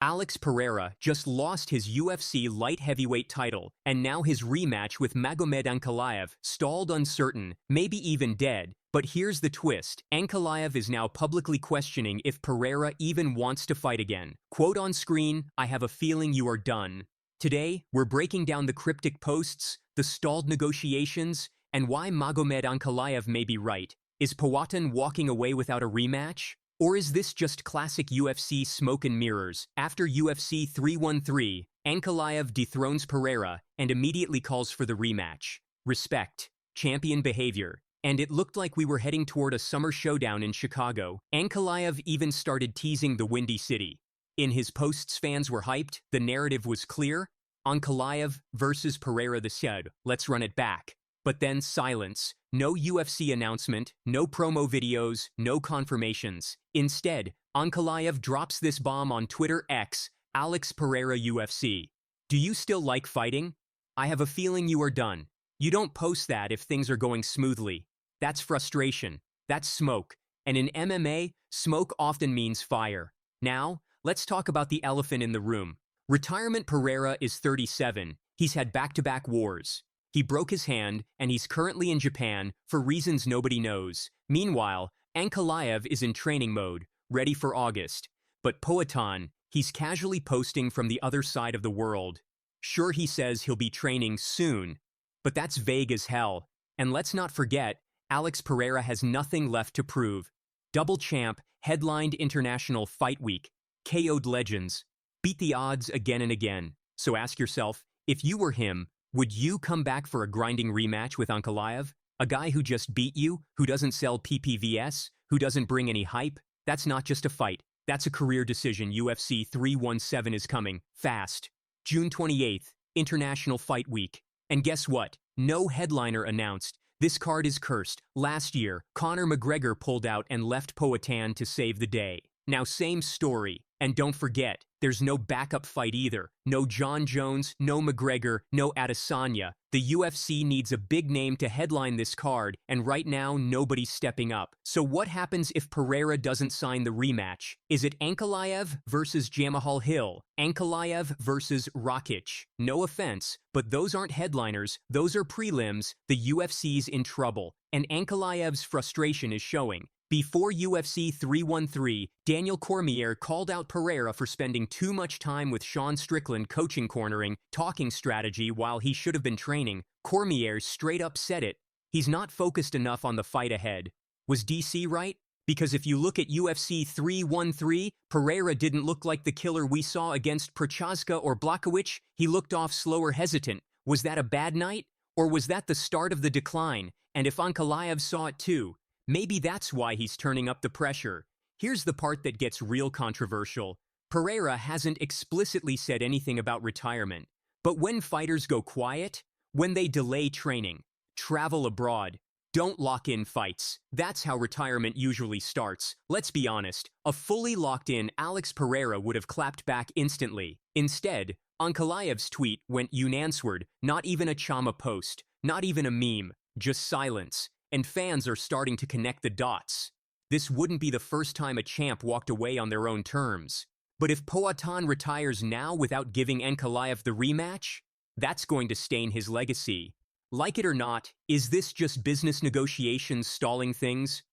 Alex Pereira just lost his UFC light heavyweight title, and now his rematch with Magomed Ankalaev stalled uncertain, maybe even dead. But here's the twist. Ankalaev is now publicly questioning if Pereira even wants to fight again. Quote on screen, "I have a feeling you are done." Today, we're breaking down the cryptic posts, the stalled negotiations, and why Magomed Ankalaev may be right. Is Poatan walking away without a rematch? Or is this just classic UFC smoke and mirrors? After UFC 313, Ankalaev dethrones Pereira and immediately calls for the rematch. Respect. Champion behavior. And it looked like we were heading toward a summer showdown in Chicago. Ankalaev even started teasing the Windy City. In his posts, fans were hyped, the narrative was clear. Ankalaev versus Pereira said, "Let's run it back." But then silence. No UFC announcement, no promo videos, no confirmations. Instead, Ankalaev drops this bomb on Twitter X, Alex Pereira UFC. "Do you still like fighting? I have a feeling you are done. You don't post that if things are going smoothly. That's frustration. That's smoke. And in MMA, smoke often means fire." Now, let's talk about the elephant in the room. Retirement Pereira is 37. He's had back-to-back wars. He broke his hand, and he's currently in Japan for reasons nobody knows. Meanwhile, Ankalaev is in training mode, ready for August. But Poatan, he's casually posting from the other side of the world. Sure, he says he'll be training soon, but that's vague as hell. And let's not forget, Alex Pereira has nothing left to prove. Double champ, headlined International Fight Week, KO'd legends, beat the odds again and again. So ask yourself, if you were him, would you come back for a grinding rematch with Ankalaev? A guy who just beat you, who doesn't sell PPVs, who doesn't bring any hype? That's not just a fight. That's a career decision. UFC 317 is coming. Fast. June 28th, International Fight Week. And guess what? No headliner announced. This card is cursed. Last year, Conor McGregor pulled out and left Poatan to save the day. Now same story. And don't forget, there's no backup fight either. No John Jones, no McGregor, no Adesanya. The UFC needs a big name to headline this card, and right now, nobody's stepping up. So what happens if Pereira doesn't sign the rematch? Is it Ankalaev versus Jamahal Hill? Ankalaev versus Rakic? No offense, but those aren't headliners, those are prelims. The UFC's in trouble, and Ankalaev's frustration is showing. Before UFC 313, Daniel Cormier called out Pereira for spending too much time with Sean Strickland coaching cornering, talking strategy while he should have been training. Cormier straight up said it. He's not focused enough on the fight ahead. Was DC right? Because if you look at UFC 313, Pereira didn't look like the killer we saw against Prochazka or Blachowicz. He looked off slower, hesitant. Was that a bad night? Or was that the start of the decline? And if Ankalaev saw it too, maybe that's why he's turning up the pressure. Here's the part that gets real controversial. Pereira hasn't explicitly said anything about retirement. But when fighters go quiet, when they delay training, travel abroad, don't lock in fights, that's how retirement usually starts. Let's be honest, a fully locked-in Alex Pereira would have clapped back instantly. Instead, Ankalaev's tweet went unanswered, not even a Chama post, not even a meme, just silence. And fans are starting to connect the dots. This wouldn't be the first time a champ walked away on their own terms. But if Poatan retires now without giving Ankalaev the rematch, that's going to stain his legacy. Like it or not, is this just business negotiations stalling things?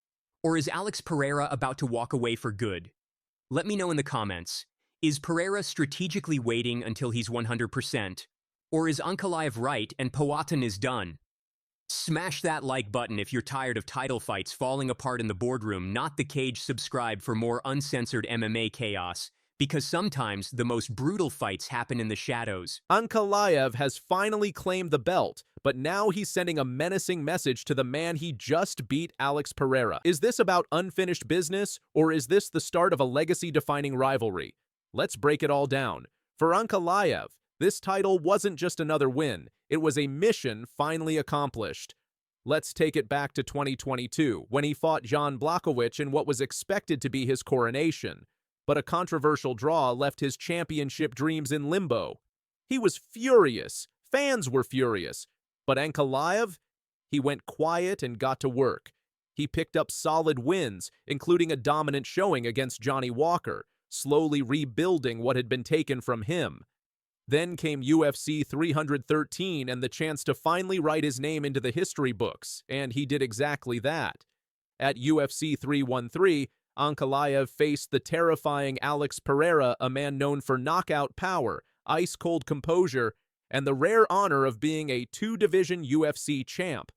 Or is Alex Pereira about to walk away for good? Let me know in the comments. Is Pereira strategically waiting until he's 100%? Or is Ankalaev right and Poatan is done? Smash that like button if you're tired of title fights falling apart in the boardroom, not the cage. Subscribe for more uncensored MMA chaos, because sometimes the most brutal fights happen in the shadows. Ankalaev has finally claimed the belt, but now he's sending a menacing message to the man he just beat, Alex Pereira. Is this about unfinished business, or is this the start of a legacy-defining rivalry? Let's break it all down. For Ankalaev, this title wasn't just another win, it was a mission finally accomplished. Let's take it back to 2022, when he fought Jan Blachowicz in what was expected to be his coronation. But a controversial draw left his championship dreams in limbo. He was furious, fans were furious. But Ankalaev? He went quiet and got to work. He picked up solid wins, including a dominant showing against Johnny Walker, slowly rebuilding what had been taken from him. Then came UFC 313 and the chance to finally write his name into the history books, and he did exactly that. At UFC 313, Ankalaev faced the terrifying Alex Pereira, a man known for knockout power, ice-cold composure, and the rare honor of being a two-division UFC champ.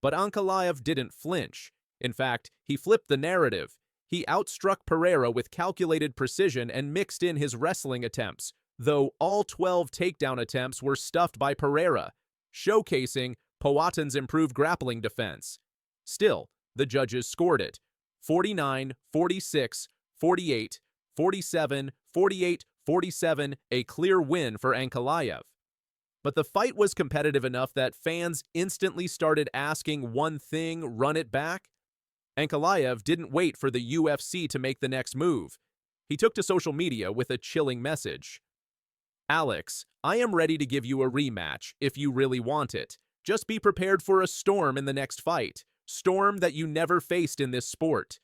But Ankalaev didn't flinch. In fact, he flipped the narrative. He outstruck Pereira with calculated precision and mixed in his wrestling attempts, though all 12 takedown attempts were stuffed by Pereira, showcasing Poatan's improved grappling defense. Still, the judges scored it. 49, 46, 48, 47, 48, 47, a clear win for Ankalaev. But the fight was competitive enough that fans instantly started asking one thing: run it back? Ankalaev didn't wait for the UFC to make the next move. He took to social media with a chilling message. "Alex, I am ready to give you a rematch if you really want it. Just be prepared for a storm in the next fight. Storm that you never faced in this sport.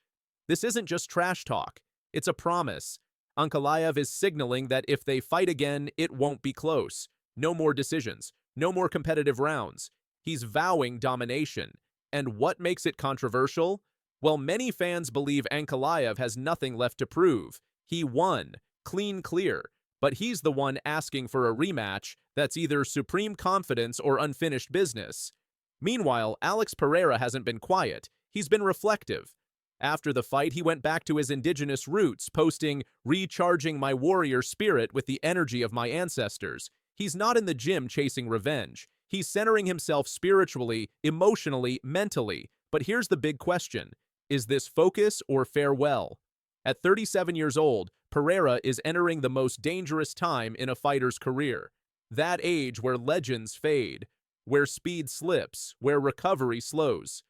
This isn't just trash talk. It's a promise." Ankalaev is signaling that if they fight again, it won't be close. No more decisions. No more competitive rounds. He's vowing domination. And what makes it controversial? Well, many fans believe Ankalaev has nothing left to prove. He won, clear, but he's the one asking for a rematch that's either supreme confidence or unfinished business. Meanwhile, Alex Pereira hasn't been quiet. He's been reflective. After the fight, he went back to his indigenous roots, posting, "Recharging my warrior spirit with the energy of my ancestors." He's not in the gym chasing revenge. He's centering himself spiritually, emotionally, mentally. But here's the big question. Is this focus or farewell? At 37 years old, Pereira is entering the most dangerous time in a fighter's career. That age where legends fade, where speed slips, where recovery slows.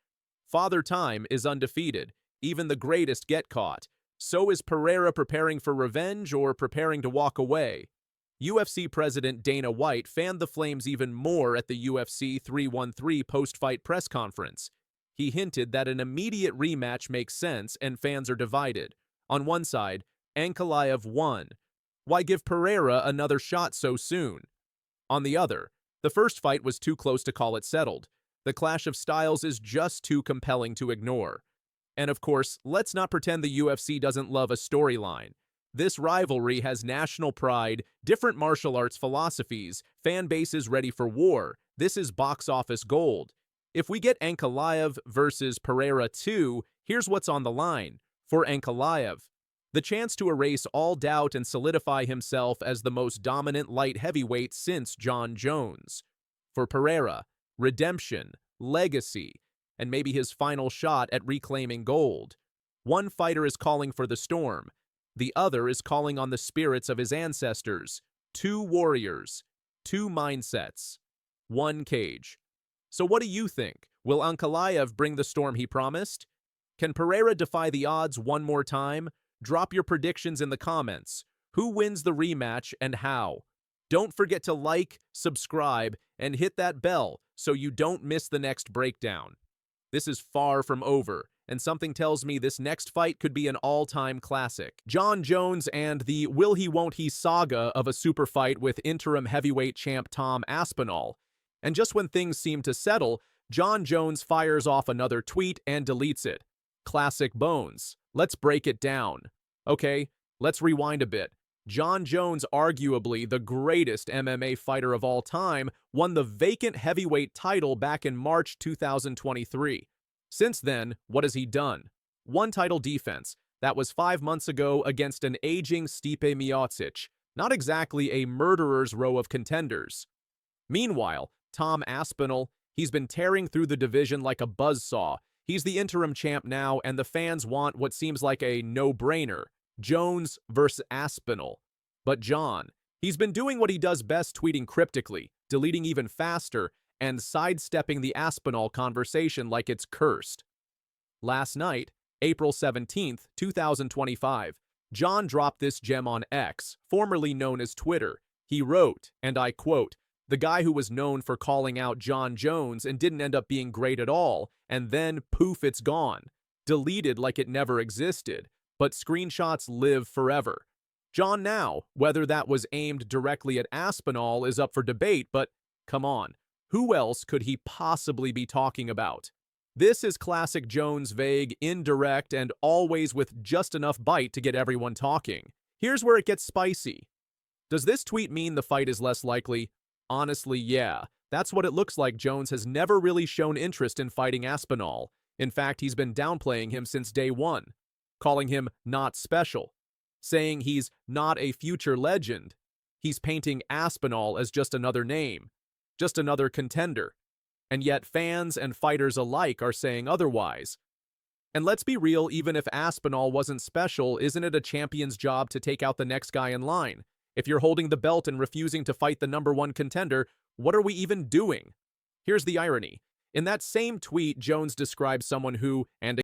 Father Time is undefeated. Even the greatest get caught. So is Pereira preparing for revenge or preparing to walk away? UFC President Dana White fanned the flames even more at the UFC 313 post-fight press conference. He hinted that an immediate rematch makes sense and fans are divided. On one side, Ankalaev won. Why give Pereira another shot so soon? On the other, the first fight was too close to call it settled. The clash of styles is just too compelling to ignore. And of course, let's not pretend the UFC doesn't love a storyline. This rivalry has national pride, different martial arts philosophies, fan bases ready for war. This is box office gold. If we get Ankalaev versus Pereira 2, here's what's on the line. For Ankalaev, the chance to erase all doubt and solidify himself as the most dominant light heavyweight since Jon Jones. For Pereira, redemption, legacy, and maybe his final shot at reclaiming gold. One fighter is calling for the storm. The other is calling on the spirits of his ancestors. Two warriors, two mindsets, one cage. So what do you think? Will Ankalaev bring the storm he promised? Can Pereira defy the odds one more time? Drop your predictions in the comments. Who wins the rematch and how? Don't forget to like, subscribe, and hit that bell so you don't miss the next breakdown. This is far from over, and something tells me this next fight could be an all-time classic. Jon Jones and the will he won't he saga of a super fight with interim heavyweight champ Tom Aspinall. And just when things seem to settle, Jon Jones fires off another tweet and deletes it. Classic Bones. Let's break it down. Okay, let's rewind a bit. Jon Jones, arguably the greatest MMA fighter of all time, won the vacant heavyweight title back in March 2023. Since then, what has he done? One title defense. That was 5 months ago against an aging Stipe Miocic. Not exactly a murderer's row of contenders. Meanwhile, Tom Aspinall, he's been tearing through the division like a buzzsaw. He's the interim champ now, and the fans want what seems like a no-brainer. Jones versus Aspinall. But Jon, he's been doing what he does best, tweeting cryptically, deleting even faster, and sidestepping the Aspinall conversation like it's cursed. Last night, April 17th, 2025, Jon dropped this gem on X, formerly known as Twitter. He wrote, and I quote, "The guy who was known for calling out Jon Jones and didn't end up being great at all, and then poof, it's gone. Deleted like it never existed. But screenshots live forever. John now, whether that was aimed directly at Aspinall is up for debate, but come on, who else could he possibly be talking about? This is classic Jones vague, indirect, and always with just enough bite to get everyone talking. Here's where it gets spicy. Does this tweet mean the fight is less likely? Honestly, yeah. That's what it looks like. Jones has never really shown interest in fighting Aspinall. In fact, he's been downplaying him since day one, calling him not special, saying he's not a future legend. He's painting Aspinall as just another name, just another contender. And yet fans and fighters alike are saying otherwise. And let's be real, even if Aspinall wasn't special, isn't it a champion's job to take out the next guy in line? If you're holding the belt and refusing to fight the #1 contender, what are we even doing? Here's the irony. In that same tweet, Jones describes someone who, and